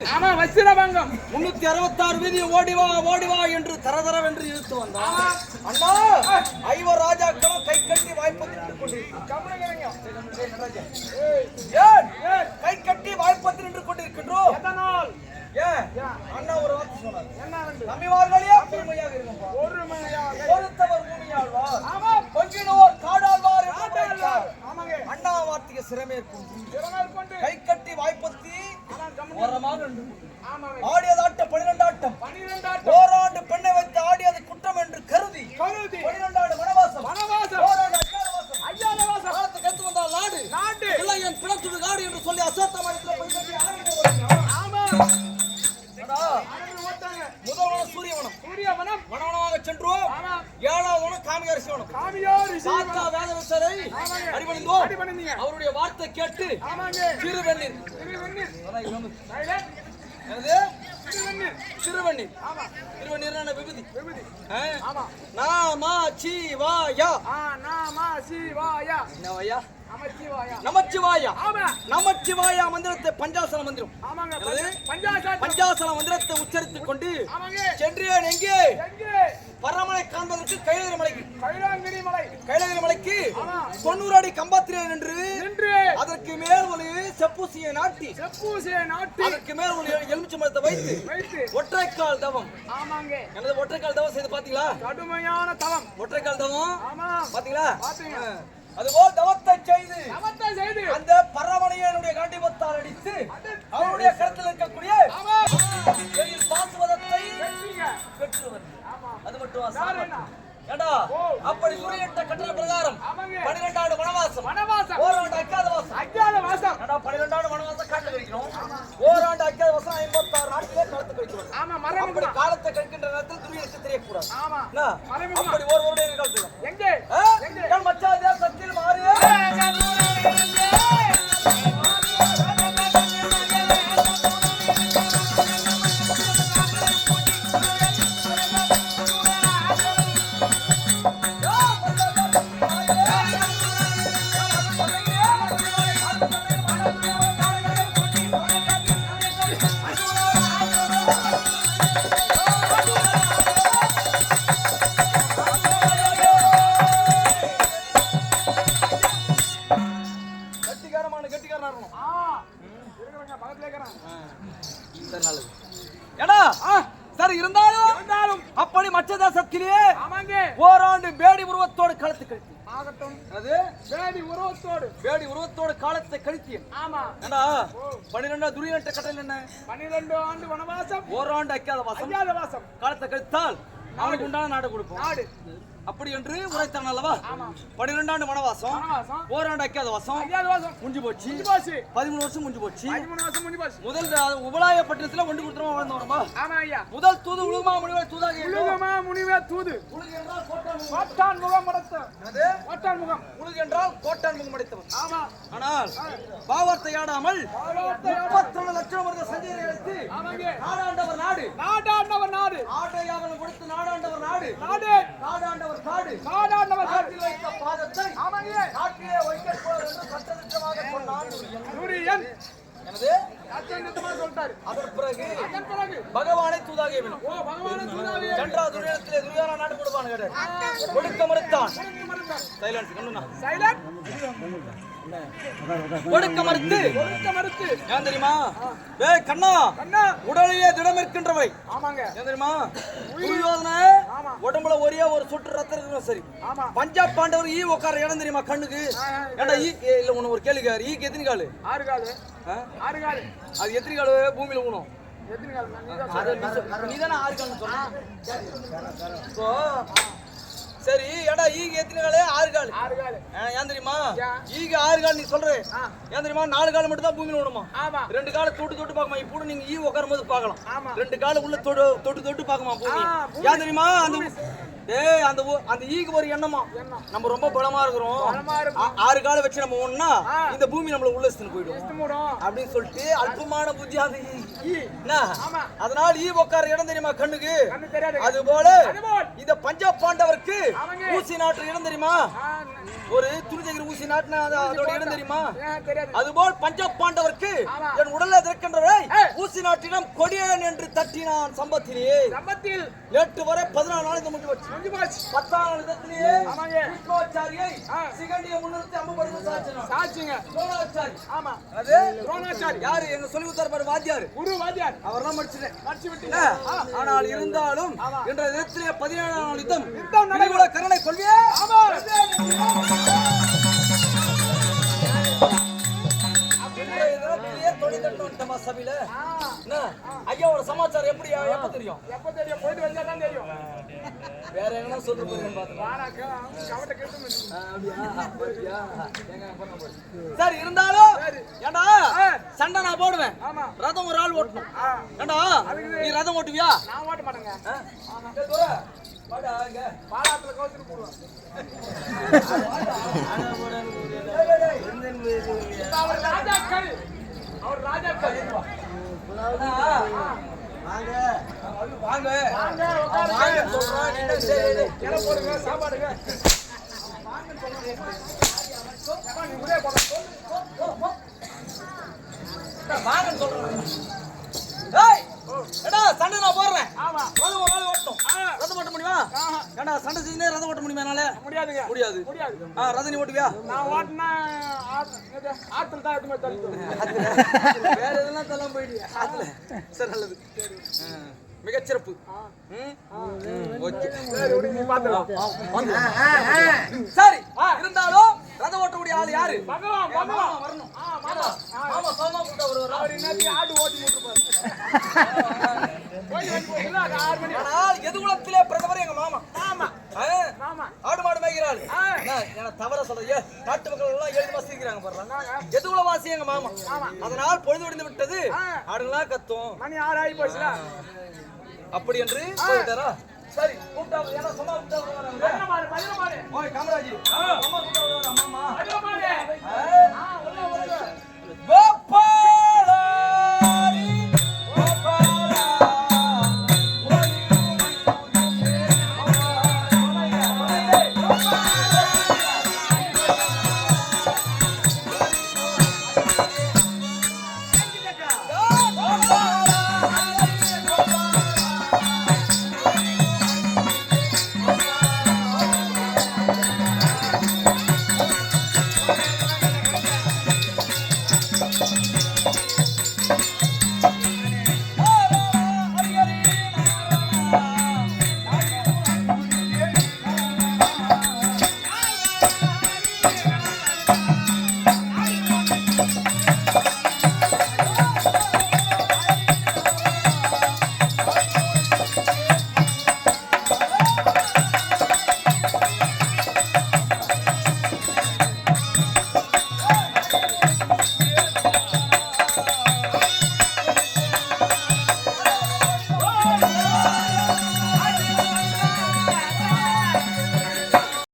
ஆமா வச்சிரபங்கம் 366 வீதி ஓடிவா என்று தரதரவென்று இழுத்து வந்தான். அண்ணா ஐவர் ராஜாக்களும் கை கட்டி வாய்ப்பத்தில் கொண்டிருக்கிறோம். கை கட்டி வாய்ப்பத்தில் நின்று கொண்டிருக்கின்றோம். அண்ணா ஒரு வார்த்தை சொன்னார். தமிழ்வார்களே பெருமையாக இருக்கும்பா. ஒருத்தவர் பூமியாழ்வார் கொஞ்சினோர் காடாழ்வார். அண்ணா வார்த்தைக்கு சிறமேற்கும் கை கட்டி வாய்ப்பத்தி ஆடியதாட்ட 12 ஆட்டம் ஓராண்டு பெண்ணை வைத்து ஆடியது குற்றம் என்று கருதி 12 ஆண்டு வனவாசம் ஓராண்டு அஜ்ஞாதவாசம் காலத்தை கருத்து வந்தால் நாடு இல்லை என் பிணத்துடு நாடு என்று சொல்லி அசோத்தமரத்தில் போய் முதல்வனம் சூரியவனம் வனவனமாக சென்றோம். 7வது வனம் காமியாரிசி வனம். சாத்தா வேதவிசரை அடிபணிந்தோம். அவருடைய வார்த்தை கேட்டு திருவெண்ணீர் திருவண்ணீர் விபூதி நமச்சிவாயா மந்திரத்தை பஞ்சாசன மந்திரம் பஞ்சாசன மந்திரத்தை உச்சரித்துக் கொண்டு சென்றேன். எங்கே பரமனை காண்பதற்கு கைலாகிரி மலைக்கு 90 அடி கம்பத்திலே நின்று அதற்கு மேல் ஒரு செப்பூசியை நாட்டி அதற்கு மேல் ஒரு எலுமிச்சை மரத்தை வைத்து ஒற்றைக்கால் தவம். எனது ஒற்றைக்கால் தவம் செய்து பாத்தீங்களா? கடுமையான தவம் ஒற்றைக்கால் தவம் பாத்தீங்களா? அதுபோல் தவத்தை செய்து அந்த பரமனையை என்னுடைய காண்டிபத்தால் அடித்து அவருடைய கருத்தில் இருக்கக்கூடிய பாசுவதத்தை பெற்றுவது. அது மட்டும் ஏண்டா அப்படி சூரியட்ட கட்டளை பிரகாரம் 12 ஆண்டு வனவாசம் ஓராண்டு அஜ்ஞாதவாசம் 12 ஆண்டு வனவாசம் காட்டு கழிக்கிறோம். ஓராண்டு அஜ்ஞாதவாசம் 56 நாட்களே காலத்தை கழிக்கிறோம். அப்படி காலத்தை கழிக்கின்ற நேரத்தில் துரியனுக்கு தெரியக்கூடாது. அப்படி ஒரு காலத்துல எங்கே மச்சா தேசத்தில் மாறி இருந்தாலும் அப்படி மற்ற தேசத்திலே ஓராண்டு பேடி உருவத்தோடு காலத்தை கழித்து பேடி உருவத்தோடு காலத்தை கழித்தேன். 12 துரியன் கட்டளை என்ன? 12 ஆண்டு வனவாசம் ஓராண்டு அஜ்ஞாதவாசம் காலத்தை கழித்தால் அவனுக்கு உண்டான நாடு கொடுப்போம் அப்படி என்று உரைத்தான் அல்லவா? 12 ஆண்டு வனவாசம் ஓராண்டு அஜ்ஞாதவாசம் முடிஞ்சு போச்சு. 13 வருஷம் முடிஞ்சு போச்சு. முதல் உபலாயப்பட்டினத்துல ஒன்று கொடுத்துருவோம் வாழ்ந்தோமா? முதல் தூது உலகமா முனிவர் தூது கோட்டான் முகம் அடைத்தவன். ஆனால் பாவத்தை ஆடாமல் 32 லட்சம் வருட சஞ்சயை எடுத்து நாடாண்டவர் நாடு ஆடையாவன் கொடுத்து நாடாண்டவர் நாடாண்டவர் காட்டில் வைத்த பாதத்தை காட்டிலே வைக்கக்கூடாது என்று சட்டத்திட்டமாக சொன்னான் சூரியன். அதன் பிறகு பகவானை தூதாக சென்றா துரியத்திலே துரியானா நாடு கொடுப்பான் கொடுக்க மறுத்தான். கொடுக்க மறுத்து ஏன் தெரியுமா? கண்ணா உடலிலே திடம் இருக்கின்றவை ஏன் தெரியுமா? உடம்புல ஒரே ஒரு சொட்டு ரத்தம் இருக்கணும். சரி, பஞ்சாப் பாண்டவர் ஈ உட்கார இடம் தெரியுமா? கண்ணுக்கு ஏண்டா ஈ இல்ல உன ஒரு கேள்வி கேரு. ஈக்கு எத்தனை காலு? 6 காலு. அது எத்தனை காலு பூமியில ஊனும்? நீதானே 6 கால்னு சொன்ன. சரி ஏடா ஈக்கு எத்தனை காலு? 6 காலு. ஏன் தெரியுமா? ஈக்கு 6 கால் நீ சொல்ற ஏன் தெரியுமா? 4 கால் மட்டும் தான் பூமியில ஊனுமா? 2 கால தொட்டு பார்க்கமா? இப்போ நீங்க ஈ உட்காரும் போது பார்க்கலாம். 2 கால உள்ள தொட்டு பார்க்கமா பூமி? ஏன் தெரியுமா? அந்த ஈக்கு ஒரு எண்ணமா நம்ம ரொம்ப பலமா இருக்கிறோம். 6 கால வச்சு நம்ம ஒண்ணா இந்த பூமி நம்மள உள்ள போயிடும் அப்படின்னு சொல்லிட்டு அல்பமான புத்தி அந்த என்ன? ஆமா. அதனால் ஈ உட்கார இடம் தெரியுமா கண்ணுக்கு? கண்ணு தெரியாது. அதுபோல அதுபோல். இந்த பஞ்ச பாண்டவருக்கு அவங்க. ஊசி நாட்டு இடம் தெரியுமா? ஒரு துணிஜகிரி ஊசி நாட்டுனா அதோட இடம் தெரியுமா? தெரியாது. அதுபோல் பஞ்ச பாண்டவருக்கு ஆமா. என் உடல்ல இருக்கின்றவரை ஏய். ஊசி நாட்டிடம் கொடியன் என்று தட்டினான் சம்பத்திலே. சம்பத்தில் நேற்று வரை 14 நாள் இந்த முடிஞ்சு போச்சு. முடிஞ்சு போச்சு. 10ஆம் நாள் இடத்திலேயே ஆமாங்க. விஷ்ணுவாச்சாரியை ஆ. சிகண்டிய முன்னிறுத்தி அம்புபடுத்து சாட்சினான். சாட்சிங்க. துரோணாச்சாரி. ஆமா. அது துரோணாச்சாரி. யாரு? எங்க சொல்லி கொடுத்தாரு பாரு வாத்தியார். குரு வாத்தியார். அவர்தான் படிச்சுட்டேன். மடிச்சு விட்டீங்க. ஆனால் இருந்தாலும் ஆமா. என்ற இடத்திலே 17ஆம் நாள் யுத்தம் யுத்தம் நடைபெறும். இனியுள்ள கருணை கொள்வியே. ஆமா. இன்றைய தினத்திலேயே தொழில் கட்டணும் நம்ம சபையில. என்ன? ஐயாவோட சமாச்சாரம் எப்ப தெரியும்? எப்ப தெரியும்? போயிட்டு வந்தா தான் தெரியும். வேற எங்கன்னா சொல்ல போறேன்னு பார்த்தேன். வாராக்க கவட்ட கேட்டு. சரி இருந்தாலும் சரி. ஏண்டா சண்டை நான் போடுவேன். ஆமா. ரதம் ஒரு ஆள் ஓட்டணும். ஏண்டா நீ ரதம் ஓட்டுவியா? நான் ஓட்ட மாட்டேங்க. ஆமா. துரை, வாடா இங்க. பாலாத்துல கோத்துட்டு போடுவேன். அவர் ராஜாக்கள். அவர் ராஜாக்கள். வாங்க வாங்க வாங்க உட்காருங்க. வாங்க சொல்றேன். நீ தான் சரி. இலை போடுங்க, சாப்பாடுங்க. வாங்கன்னு சொல்றேன். ஏம்மா, நீ உள்ளே போங்க. வாங்கன்னு சொல்றேன். டேய் ஏடா சண்டை நான் போடுறேன். ஆமா. ரதம் ஒரு ஆள் ஓட்டணும். ரதம் ஓட்ட முடியுமா? ஆஹா. ஏண்டா சண்டை செஞ்சே ரதம் ஓட்ட முடியுமா என்னால? முடியாதுங்க. முடியாது. முடியாது. ரதம் நீ ஓட்டுவியா? நான் ஓட்டினா ஆத்துல தான் எதுவுமே தள்ளிட்டு வேற எதெல்லாம் தள்ளாம போயிடுவியா? ஆத்துல. சரி நல்லது. மிகச்சிறப்பு. ஓகே. சரி விடு, நீ பாத்துக்கலாம். சரி இருந்தாலும் ரதம் ஓட்டக்கூடிய ஆள் யாரு? பகவான் மாமா பகவான் வரணும். மாமா மாமா சோமா கூட்ட வருவாரா? அவர் என்னத்தையும் ஆடு ஓட்டி போட்டுருப்பாரு. போய் வந்து போயிடலாம். அது 6 மணி. ஆனால் எதுகுலத்திலே பிரதமர் எங்க மாமா. ஆமா ஆ? ஆமா. ஆடு மாடு மேய்கிறாள். ஆ. என்ன தவற சொல்றீங்க? நாட்டு மக்கள் எல்லாம் எழுதி வசிக்கிறாங்க பாருங்க. எதுகுலவாசி எங்க மாமா. அதனால் பொழுது விடிந்து விட்டது. ஆடுலாம் கத்தும். மணி 6 ஆகி போச்சுல. அப்படி என்று போயிட்டாரா? சரி கூப்பிட்டா ஏன்னா சும்மா கூப்பிட்டா வருவாங்க. மதுரை மாடு. ஓய் காமராஜ். சும்மா கூப்பிட்டா வருவாங்க மாமா. மதுரை மாடு. ஆ. உள்ள